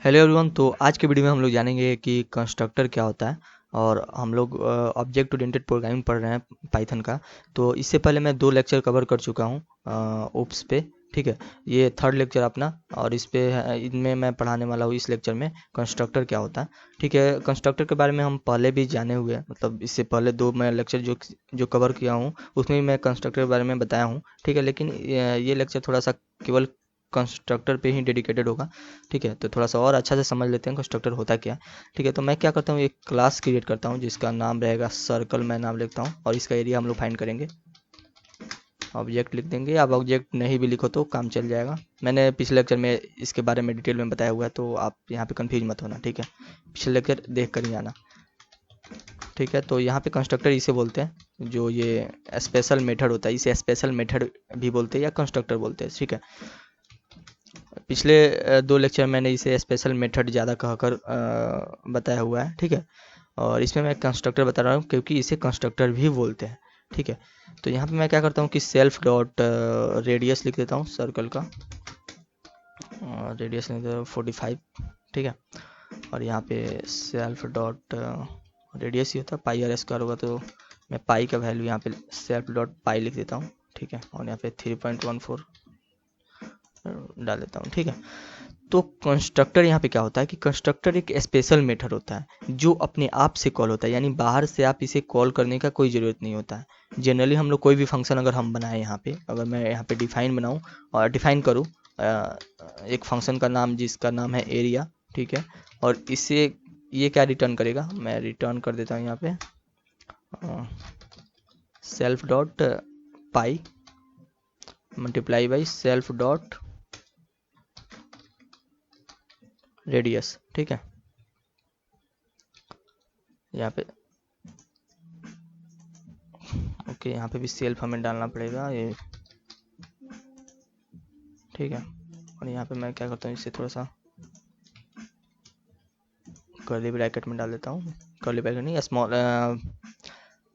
Hello everyone. तो आज के वीडियो में हम लोग जानेंगे कि कंस्ट्रक्टर क्या होता है। और हम लोग ऑब्जेक्ट ओरिएंटेड प्रोग्रामिंग पढ़ रहे हैं पाइथन का। तो इससे पहले मैं 2 लेक्चर कवर कर चुका हूँ ओप्स पे। ठीक है, ये थर्ड लेक्चर अपना। और इस पे इनमें मैं पढ़ाने वाला हूँ इस लेक्चर में कंस्ट्रक्टर क्या होता है। ठीक है, कंस्ट्रक्टर के बारे में हम पहले भी जाने हुए हैं, मतलब इससे पहले 2 मैं लेक्चर जो कवर किया हूँ उसमें भी मैं कंस्ट्रक्टर के बारे में बताया हूँ। ठीक है, लेकिन ये लेक्चर थोड़ा सा केवल कंस्ट्रक्टर पे ही डेडिकेटेड होगा। ठीक है, तो थोड़ा सा और अच्छा से समझ लेते हैं कंस्ट्रक्टर होता क्या है। ठीक है, तो मैं क्या करता हूँ, एक क्लास क्रिएट करता हूँ जिसका नाम रहेगा सर्कल। मैं नाम लिखता हूँ और इसका एरिया हम लोग फाइंड करेंगे। ऑब्जेक्ट लिख देंगे। अब ऑब्जेक्ट नहीं भी लिखो तो काम चल जाएगा। मैंने पिछले लेक्चर में इसके बारे में डिटेल में बताया हुआ है, तो आप यहाँ पे कंफ्यूज मत होना। ठीक है, पिछले लेक्चर देख कर ही आना। ठीक है, तो यहाँ पे कंस्ट्रक्टर इसे बोलते हैं, जो ये स्पेशल मेथड होता है इसे स्पेशल मेथड भी बोलते हैं या कंस्ट्रक्टर बोलते हैं। ठीक है, पिछले 2 लेक्चर मैंने इसे स्पेशल मेथड ज़्यादा कहकर बताया हुआ है। ठीक है, और इसमें मैं कंस्ट्रक्टर बता रहा हूँ क्योंकि इसे कंस्ट्रक्टर भी बोलते हैं। ठीक है, तो यहाँ पे मैं क्या करता हूँ कि सेल्फ डॉट रेडियस लिख देता हूँ सर्कल का। रेडियस लिख देता हूँ 45। ठीक है, और यहाँ पे सेल्फ डॉट रेडियस ही होता है, पाई आर स्क्वायर होगा तो मैं पाई का वैल्यू यहाँ पे सेल्फ डॉट पाई लिख देता हूँ। ठीक है, और यहाँ पे 3.14 डाल देता हूँ। ठीक है, तो कंस्ट्रक्टर यहाँ पे क्या होता है कि कंस्ट्रक्टर एक स्पेशल मेथड होता है जो अपने आप से कॉल होता है, यानी बाहर से आप इसे कॉल करने का कोई ज़रूरत नहीं होता है। जनरली हम लोग कोई भी फंक्शन अगर हम बनाएं, यहाँ पे अगर मैं यहाँ पे डिफाइन बनाऊँ और डिफाइन करूँ एक फंक्शन का नाम जिसका नाम है एरिया। ठीक है, और इसे ये क्या रिटर्न करेगा, मैं रिटर्न कर देता हूँ यहाँ पे self dot pi multiply by self dot radius. ठीक है, यहाँ पे ओके, यहाँ पे भी सेल्फ हमें डालना पड़ेगा ये। ठीक है, और यहाँ पे मैं क्या करता हूँ, इसे थोड़ा सा कर्ली ब्रैकेट में डाल देता हूँ। कर्ली ब्रैकेट नहीं, स्मॉल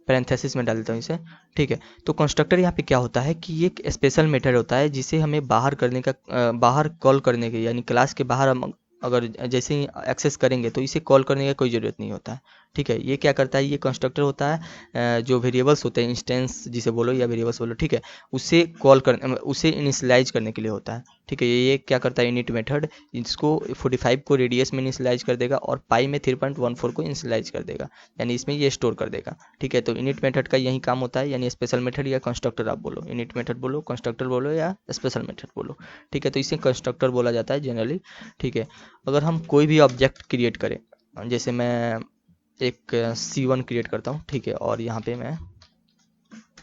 पैरेंथेसिस में डाल देता हूँ इसे। ठीक है, तो कंस्ट्रक्टर यहाँ पे क्या होता है कि ये एक स्पेशल मेथड होता है जिसे हमें बाहर करने का बाहर कॉल करने के, यानी क्लास के बाहर हम अगर जैसे ही एक्सेस करेंगे तो इसे कॉल करने का कोई ज़रूरत नहीं होता है। ठीक है, ये क्या करता है, ये कंस्ट्रक्टर होता है जो वेरिएबल्स होते हैं, इंस्टेंस जिसे बोलो या वेरिएबल्स बोलो। ठीक है, उसे कॉल कर उसे इनिशियलाइज करने के लिए होता है। ठीक है, ये क्या करता है, इनिट मेथड इसको 45 को रेडियस में इनिशियलाइज कर देगा और पाई में 3.14 को इनिशियलाइज कर देगा, यानी इसमें ये स्टोर कर देगा। ठीक है, तो इनिट मेथड का यही काम होता है, यानी स्पेशल मेथड या कंस्ट्रक्टर आप बोलो, इनिट मेथड बोलो, कंस्ट्रक्टर बोलो या स्पेशल मेथड बोलो। ठीक है, तो इसे कंस्ट्रक्टर बोला जाता है जनरली। ठीक है, अगर हम कोई भी ऑब्जेक्ट क्रिएट करें, जैसे मैं एक C1 क्रिएट करता हूँ। ठीक है, और यहाँ पे मैं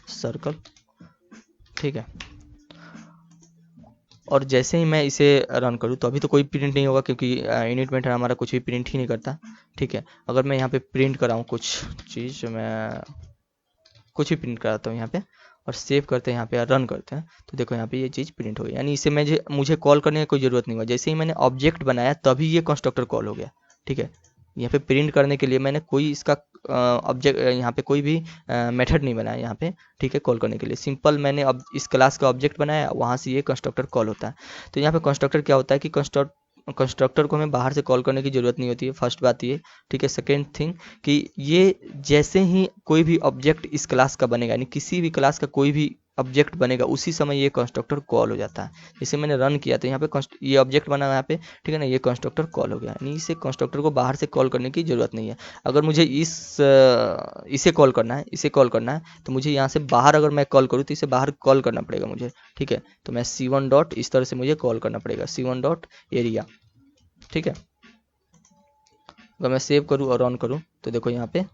सर्कल। ठीक है, और जैसे ही मैं इसे रन करूँ तो अभी तो कोई प्रिंट नहीं होगा क्योंकि इनिट मेथड हमारा कुछ भी प्रिंट ही नहीं करता। ठीक है, अगर मैं यहाँ पे प्रिंट कराऊँ कुछ चीज़, मैं कुछ भी प्रिंट कराता हूँ यहाँ पे और सेव करते हैं, यहाँ पे रन करते हैं, तो देखो यहाँ पे ये चीज़ प्रिंट हो गई, यानी इसे मुझे कॉल करने की कोई ज़रूरत नहीं हुआ। जैसे ही मैंने ऑब्जेक्ट बनाया तभी ये कंस्ट्रक्टर कॉल हो गया। ठीक है, यहाँ पे प्रिंट करने के लिए मैंने कोई इसका ऑब्जेक्ट यहाँ पे कोई भी मेथड नहीं बनाया यहाँ पे। ठीक है, कॉल करने के लिए सिंपल मैंने अब इस क्लास का ऑब्जेक्ट बनाया, वहाँ से ये कंस्ट्रक्टर कॉल होता है। तो यहाँ पे कंस्ट्रक्टर क्या होता है कि कंस्ट्रक्टर को हमें बाहर से कॉल करने की ज़रूरत नहीं होती है, फर्स्ट बात ये। ठीक है, सेकेंड थिंग कि ये जैसे ही कोई भी ऑब्जेक्ट इस क्लास का बनेगा, यानी किसी भी क्लास का कोई भी ऑब्जेक्ट बनेगा, उसी समय ये कंस्ट्रक्टर कॉल हो जाता है। जैसे मैंने रन किया तो यहाँ पे ये ऑब्जेक्ट बना यहाँ पे। ठीक है ना, ये कंस्ट्रक्टर कॉल हो गया, यानी इसे कंस्ट्रक्टर को बाहर से कॉल करने की ज़रूरत नहीं है। अगर मुझे इसे कॉल करना है, इसे कॉल करना है, तो मुझे यहाँ से बाहर अगर मैं कॉल करूँ तो इसे बाहर कॉल करना पड़ेगा मुझे। ठीक है, तो मैं C1 डॉट इस तरह से मुझे कॉल करना पड़ेगा, C1 डॉट एरिया। ठीक है, अगर मैं सेव करूँ और रन करूँ तो देखो यहाँ पे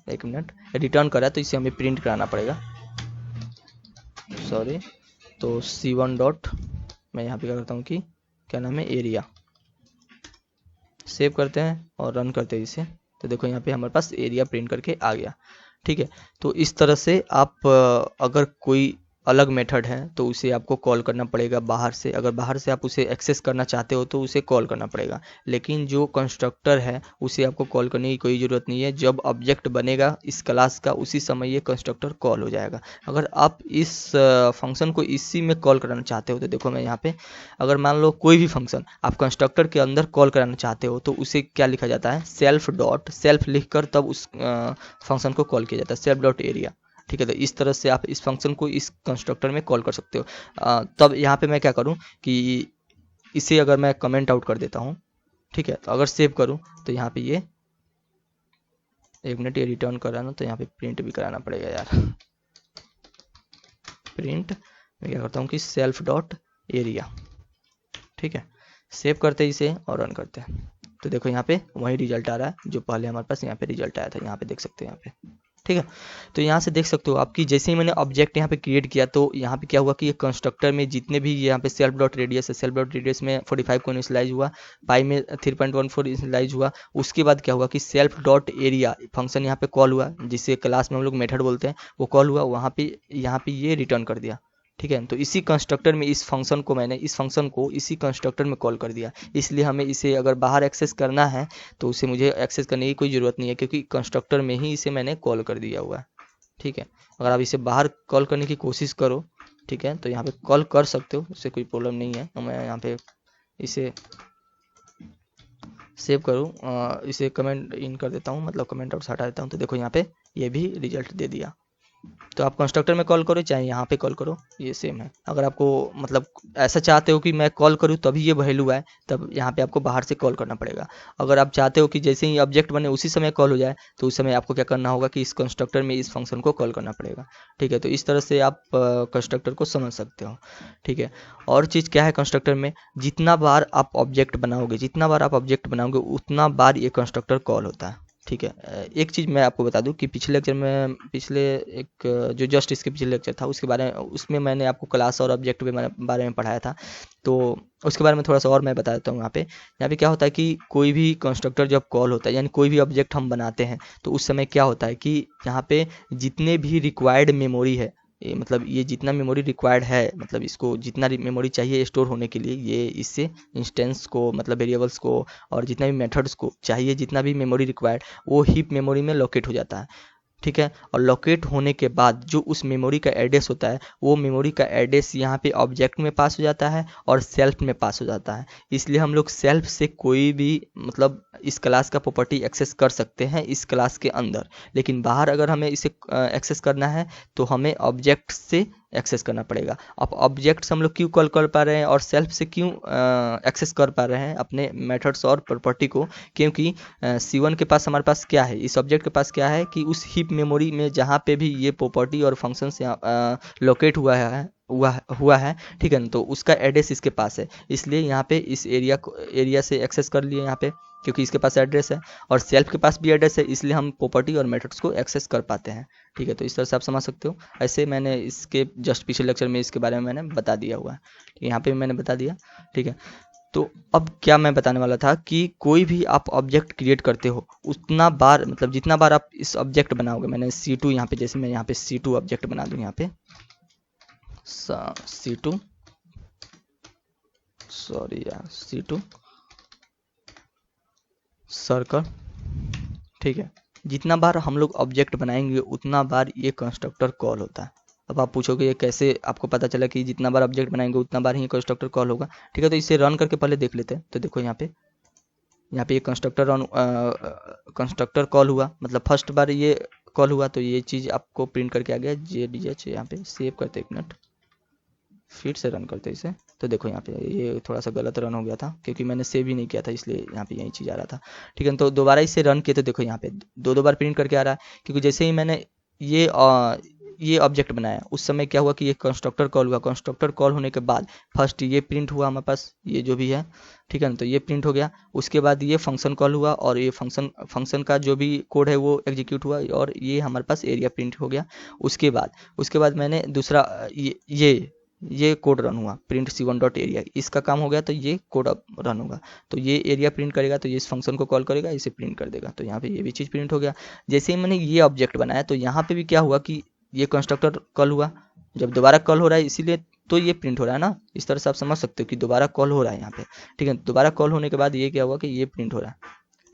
एक मिनट रिटर्न करा, तो इसे हमें प्रिंट कराना पड़ेगा, सॉरी। तो C1 डॉट मैं यहाँ पे क्या करता हूँ कि क्या नाम है, एरिया। सेव करते हैं और रन करते हैं इसे, तो देखो यहाँ पे हमारे पास एरिया प्रिंट करके आ गया। ठीक है, तो इस तरह से आप अगर कोई अलग मेथड है तो उसे आपको कॉल करना पड़ेगा बाहर से। अगर बाहर से आप उसे एक्सेस करना चाहते हो तो उसे कॉल करना पड़ेगा। लेकिन जो कंस्ट्रक्टर है उसे आपको कॉल करने की कोई ज़रूरत नहीं है। जब ऑब्जेक्ट बनेगा इस क्लास का उसी समय ये कंस्ट्रक्टर कॉल हो जाएगा। अगर आप इस फंक्शन को इसी में कॉल कराना चाहते हो तो देखो मैं यहाँ पे, अगर मान लो कोई भी फंक्शन आप कंस्ट्रक्टर के अंदर कॉल कराना चाहते हो तो उसे क्या लिखा जाता है, सेल्फ डॉट सेल्फ लिख कर तब उस फंक्शन को कॉल किया जाता है, सेल्फ डॉट एरिया। ठीक है, तो इस तरह से आप इस फंक्शन को इस कंस्ट्रक्टर में कॉल कर सकते हो। तब यहाँ पे मैं क्या करूँ कि इसे अगर मैं कमेंट आउट कर देता हूँ, ठीक है, तो अगर सेव करूँ तो यहाँ पे ये एक मिनट, ये रिटर्न कराना तो यहाँ पे प्रिंट भी कराना पड़ेगा यार। प्रिंट मैं क्या करता हूँ कि सेल्फ डॉट एरिया, ठीक है, सेव करते हैं इसे और रन करते हैं तो देखो यहाँ पे वही रिजल्ट आ रहा है जो पहले हमारे पास यहाँ पे रिजल्ट आया था। यहाँ पे देख सकते हैं यहाँ पे, ठीक है। तो यहाँ से देख सकते हो आपकी, जैसे ही मैंने ऑब्जेक्ट यहाँ पे क्रिएट किया तो यहाँ पे क्या हुआ कि ये कंस्ट्रक्टर में जितने भी यहाँ पे सेल्फ डॉट रेडियस है, सेल्फ डॉट रेडियस में 45 को इनिशियलाइज हुआ, पाई में 3.14 इनिशियलाइज हुआ। उसके बाद क्या हुआ कि सेल्फ डॉट एरिया फंक्शन यहाँ पे कॉल हुआ, जिसे क्लास में हम लोग मेथड बोलते हैं, वो कॉल हुआ, वहाँ पे यहाँ पे ये रिटर्न कर दिया। ठीक है, तो इसी कंस्ट्रक्टर में इस फंक्शन को मैंने इस फंक्शन को इसी कंस्ट्रक्टर में कॉल कर दिया। इसलिए हमें इसे अगर बाहर एक्सेस करना है तो उसे मुझे एक्सेस करने की कोई ज़रूरत नहीं है, क्योंकि कंस्ट्रक्टर में ही इसे मैंने कॉल कर दिया हुआ है। ठीक है, अगर आप इसे बाहर कॉल करने की कोशिश करो, ठीक है, तो यहाँ पे कॉल कर सकते हो, उससे कोई प्रॉब्लम नहीं है। तो मैं यहाँ पे इसे सेव करूँ, इसे कमेंट इन कर देता हूँ, मतलब कमेंट आउट हटा देता हूँ। तो देखो यहाँ पे ये भी रिजल्ट दे दिया। तो आप कंस्ट्रक्टर में कॉल करो चाहे यहाँ पे कॉल करो, ये सेम है। अगर आपको मतलब ऐसा चाहते हो कि मैं कॉल करूँ तभी ये वैल्यू आए, तब यहाँ पे आपको बाहर से कॉल करना पड़ेगा। अगर आप चाहते हो कि जैसे ही ऑब्जेक्ट बने उसी समय कॉल हो जाए तो उस समय आपको क्या करना होगा कि इस कंस्ट्रक्टर में इस फंक्शन को कॉल करना पड़ेगा। ठीक है, तो इस तरह से आप कंस्ट्रक्टर को समझ सकते हो। ठीक है, और चीज़ क्या है कंस्ट्रक्टर में, जितना बार आप ऑब्जेक्ट बनाओगे उतना बार ये कंस्ट्रक्टर कॉल होता है। ठीक है, एक चीज़ मैं आपको बता दूं कि पिछले लेक्चर में, पिछले एक जो जस्ट इसके पिछले लेक्चर था उसके बारे में, उसमें मैंने आपको क्लास और ऑब्जेक्ट के बारे में पढ़ाया था। तो उसके बारे में थोड़ा सा और मैं बता देता हूँ। यहाँ पे क्या होता है कि कोई भी कंस्ट्रक्टर जब कॉल होता है, यानी कोई भी ऑब्जेक्ट हम बनाते हैं, तो उस समय क्या होता है कि यहाँ पे जितने भी रिक्वायर्ड मेमोरी है, मतलब ये जितना मेमोरी रिक्वायर्ड है, मतलब इसको जितना मेमोरी चाहिए स्टोर होने के लिए, ये इससे इंस्टेंस को, मतलब वेरिएबल्स को और जितना भी मेथड्स को चाहिए, जितना भी मेमोरी रिक्वायर्ड, वो हीप मेमोरी में लोकेट हो जाता है। ठीक है, और लोकेट होने के बाद जो उस मेमोरी का एड्रेस होता है, वो मेमोरी का एड्रेस यहाँ पे ऑब्जेक्ट में पास हो जाता है और सेल्फ में पास हो जाता है। इसलिए हम लोग सेल्फ से कोई भी मतलब इस क्लास का प्रॉपर्टी एक्सेस कर सकते हैं इस क्लास के अंदर, लेकिन बाहर अगर हमें इसे एक्सेस करना है तो हमें ऑब्जेक्ट से एक्सेस करना पड़ेगा। अब ऑब्जेक्ट से हम लोग क्यों कॉल कर पा रहे हैं और सेल्फ से क्यों एक्सेस कर पा रहे हैं अपने मेथड्स और प्रॉपर्टी को, क्योंकि C1 के पास, हमारे पास क्या है, इस ऑब्जेक्ट के पास क्या है कि उस हीप मेमोरी में जहाँ पे भी ये प्रॉपर्टी और फंक्शन से लोकेट हुआ है, ठीक है ना, तो उसका एड्रेस इसके पास है। इसलिए यहाँ पे इस एरिया से एक्सेस कर लिए यहाँ पे, क्योंकि इसके पास एड्रेस है और सेल्फ के पास भी एड्रेस है, इसलिए हम प्रॉपर्टी और मेथड्स को एक्सेस कर पाते हैं। ठीक है, तो इस तरह से आप समझ सकते हो। ऐसे मैंने इसके जस्ट पिछले लेक्चर में इसके बारे में मैंने बता दिया हुआ है, यहाँ पे मैंने बता दिया। ठीक है, तो अब क्या मैं बताने वाला था कि कोई भी आप ऑब्जेक्ट क्रिएट करते हो उतना बार, मतलब जितना बार आप इस ऑब्जेक्ट बनाओगे, मैंने C2 यहाँ पे, जैसे मैं यहाँ पे C2 ऑब्जेक्ट बना दूँ, यहाँ पे C2, सॉरी यार, C2 सर्कल। ठीक है, जितना बार हम लोग ऑब्जेक्ट बनाएंगे उतना बार ये कंस्ट्रक्टर कॉल होता है। अब आप पूछोगे ये कैसे आपको पता चला कि जितना बार ऑब्जेक्ट बनाएंगे उतना बार ही कंस्ट्रक्टर कॉल होगा। ठीक है, तो इसे रन करके पहले देख लेते हैं। तो देखो यहाँ पे ये कंस्ट्रक्टर कॉल हुआ, मतलब फर्स्ट बार ये कॉल हुआ, तो ये चीज़ आपको प्रिंट करके आ गया JDH। यहाँ पे सेव करते, एक मिनट, फिर से रन करते इसे। तो देखो यहाँ पे ये थोड़ा सा गलत रन हो गया था क्योंकि मैंने सेव ही नहीं किया था, इसलिए यहाँ पे यही चीज़ आ रहा था। ठीक है, तो दोबारा इसे रन किए तो देखो यहाँ पे दो बार प्रिंट करके आ रहा है, क्योंकि जैसे ही मैंने ये ऑब्जेक्ट बनाया उस समय क्या हुआ कि ये कंस्ट्रक्टर कॉल हुआ। कंस्ट्रक्टर कॉल होने के बाद फर्स्ट ये प्रिंट हुआ हमारे पास, ये जो भी है, ठीक है ना, तो ये प्रिंट हो गया। उसके बाद ये फंक्शन कॉल हुआ और ये फंक्शन का जो भी कोड है वो एग्जीक्यूट हुआ और ये हमारे पास एरिया प्रिंट हो गया। उसके बाद मैंने दूसरा ये कोड रन हुआ, प्रिंट C1 डॉट एरिया, इसका काम हो गया। तो ये कोड अब रन होगा, तो ये एरिया प्रिंट करेगा, तो ये इस फंक्शन को कॉल करेगा, इसे प्रिंट कर देगा। तो यहाँ पे ये भी चीज़ प्रिंट हो गया। जैसे ही मैंने ये ऑब्जेक्ट बनाया तो यहाँ पे भी क्या हुआ कि ये कंस्ट्रक्टर कॉल हुआ, जब दोबारा कॉल हो रहा है इसीलिए तो ये प्रिंट हो रहा है ना। इस तरह से आप समझ सकते हो कि दोबारा कॉल हो रहा है यहाँ पे, ठीक है। दोबारा कॉल होने के बाद ये क्या हुआ कि ये प्रिंट हो रहा है,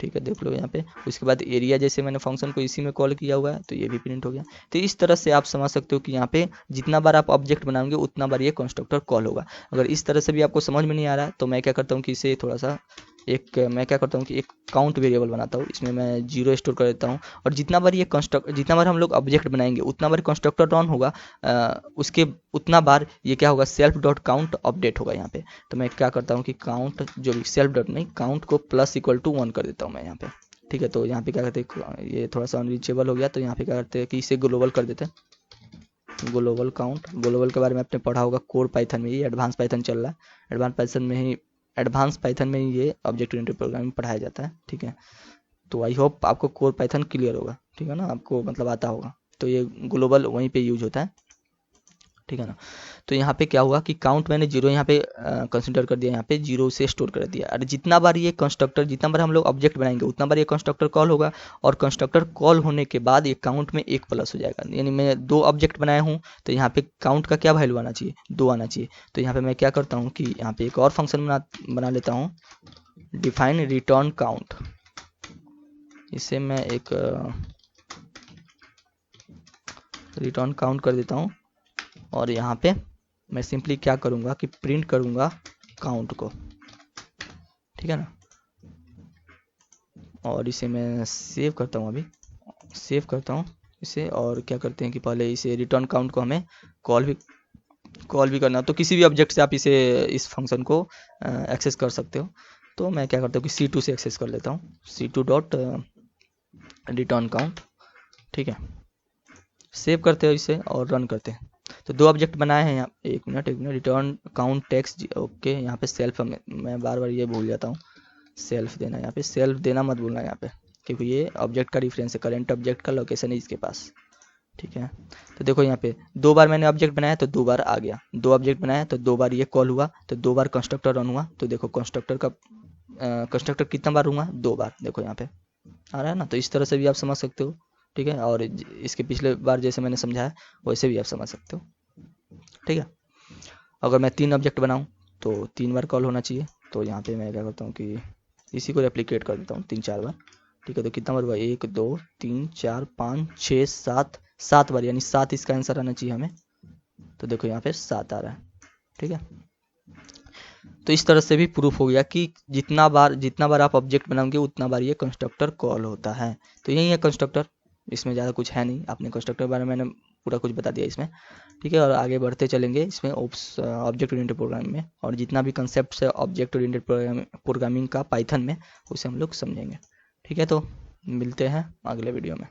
ठीक है, देख लो यहाँ पे। उसके बाद एरिया, जैसे मैंने फंक्शन को इसी में कॉल किया हुआ है तो ये भी प्रिंट हो गया। तो इस तरह से आप समझ सकते हो कि यहाँ पे जितना बार आप ऑब्जेक्ट बनाओगे उतना बार ये कंस्ट्रक्टर कॉल होगा। अगर इस तरह से भी आपको समझ में नहीं आ रहा है तो मैं क्या करता हूँ कि इसे थोड़ा सा मैं क्या करता हूँ कि एक काउंट वेरिएबल बनाता हूँ, इसमें मैं 0 स्टोर कर देता हूँ। और जितना बार हम लोग ऑब्जेक्ट बनाएंगे उतना बार कंस्ट्रक्टर रन होगा, उसके उतना बार ये क्या होगा, सेल्फ डॉट काउंट अपडेट होगा यहाँ पे। तो मैं क्या करता हूँ कि काउंट जो भी सेल्फ डॉट नहीं, काउंट को प्लस इक्वल टू 1 कर देता हूँ मैं यहाँ पे, ठीक है। तो यहाँ पे क्या करते हैं, ये थोड़ा सा अनरीचेबल हो गया तो यहाँ पे क्या करते हैं कि इसे ग्लोबल कर देते हैं, ग्लोबल काउंट। ग्लोबल के बारे में आपने पढ़ा होगा कोर पाइथन में, ये एडवांस पाइथन चल रहा है, एडवांस पाइथन में ही ये ऑब्जेक्ट ओरिएंटेड प्रोग्रामिंग पढ़ाया जाता है, ठीक है। तो आई होप आपको कोर पाइथन क्लियर होगा, ठीक है ना, आपको मतलब आता होगा। तो ये ग्लोबल वहीं पे यूज होता है, ठीक है ना। तो यहाँ पे क्या हुआ कि काउंट मैंने 0 यहाँ पे कंसिडर कर दिया, यहाँ पे 0 से स्टोर कर दिया। और जितना बार ये कंस्ट्रक्टर, जितना बार हम लोग ऑब्जेक्ट बनाएंगे उतना बार ये कंस्ट्रक्टर कॉल होगा। और कंस्ट्रक्टर कॉल होने के बाद ये काउंट में 1 प्लस हो जाएगा, यानी मैं 2 ऑब्जेक्ट बनाया हूँ तो यहाँ पे काउंट का क्या वैल्यू आना चाहिए, 2 आना चाहिए। तो यहाँ पे मैं क्या करता हूँ कि यहाँ पे एक और फंक्शन बना लेता हूँ, डिफाइन रिटर्न काउंट। इसे मैं एक रिटर्न काउंट कर देता हूँ। और यहाँ पे मैं सिंपली क्या करूँगा कि प्रिंट करूँगा काउंट को, ठीक है ना। और इसे मैं सेव करता हूँ, अभी सेव करता हूँ इसे। और क्या करते हैं कि पहले इसे रिटर्न काउंट को हमें कॉल भी करना, तो किसी भी ऑब्जेक्ट से आप इस फंक्शन को एक्सेस कर सकते हो। तो मैं क्या करता हूँ कि C2 से एक्सेस कर लेता हूँ, C2 डॉट रिटर्न काउंट, ठीक है। सेव करते हो इसे और रन करते हैं। तो 2 ऑब्जेक्ट बनाए हैं यहाँ, एक minute return count text, okay. यहाँ पे सेल्फ मैं बार बार ये भूल जाता हूँ, सेल्फ देना, यहाँ पे सेल्फ देना मत भूलना यहाँ पे, क्योंकि ये ऑब्जेक्ट का रेफरेंस है, करंट ऑब्जेक्ट का लोकेशन है इसके पास, ठीक है। तो देखो यहाँ पे 2 बार मैंने ऑब्जेक्ट बनाया तो 2 बार आ गया, 2 ऑब्जेक्ट बनाया तो 2 बार ये कॉल हुआ, तो 2 बार कंस्ट्रक्टर रन हुआ। तो देखो कंस्ट्रक्टर कितना बार हुआ, 2 बार, देखो यहाँ पे आ रहा है ना। तो इस तरह से भी आप समझ सकते हो, ठीक है। और इसके पिछले बार जैसे मैंने समझाया वैसे भी आप समझ सकते हो, ठीक है। अगर मैं 3 ऑब्जेक्ट बनाऊं तो 3 बार कॉल होना चाहिए। तो यहाँ पे मैं क्या करता हूँ कि इसी को रेप्लिकेट कर देता हूँ 3-4 बार, ठीक है। तो कितना बार हुआ, 1 2 3 4 5 6 7 बार, यानी 7 इसका आंसर आना चाहिए हमें। तो देखो यहाँ पे 7 आ रहा है, ठीक है। तो इस तरह से भी प्रूफ हो गया कि जितना बार आप ऑब्जेक्ट बनाओगे उतना बार ये कंस्ट्रक्टर कॉल होता है। तो यही है कंस्ट्रक्टर, इसमें ज़्यादा कुछ है नहीं। आपने कंस्ट्रक्टर के बारे में मैंने पूरा कुछ बता दिया इसमें, ठीक है। और आगे बढ़ते चलेंगे इसमें ऑब्जेक्ट ओरिएंटेड प्रोग्रामिंग में, और जितना भी कंसेप्ट है ऑब्जेक्ट ओरिएंटेड प्रोग्रामिंग का पाइथन में उसे हम लोग समझेंगे, ठीक है। तो मिलते हैं अगले वीडियो में।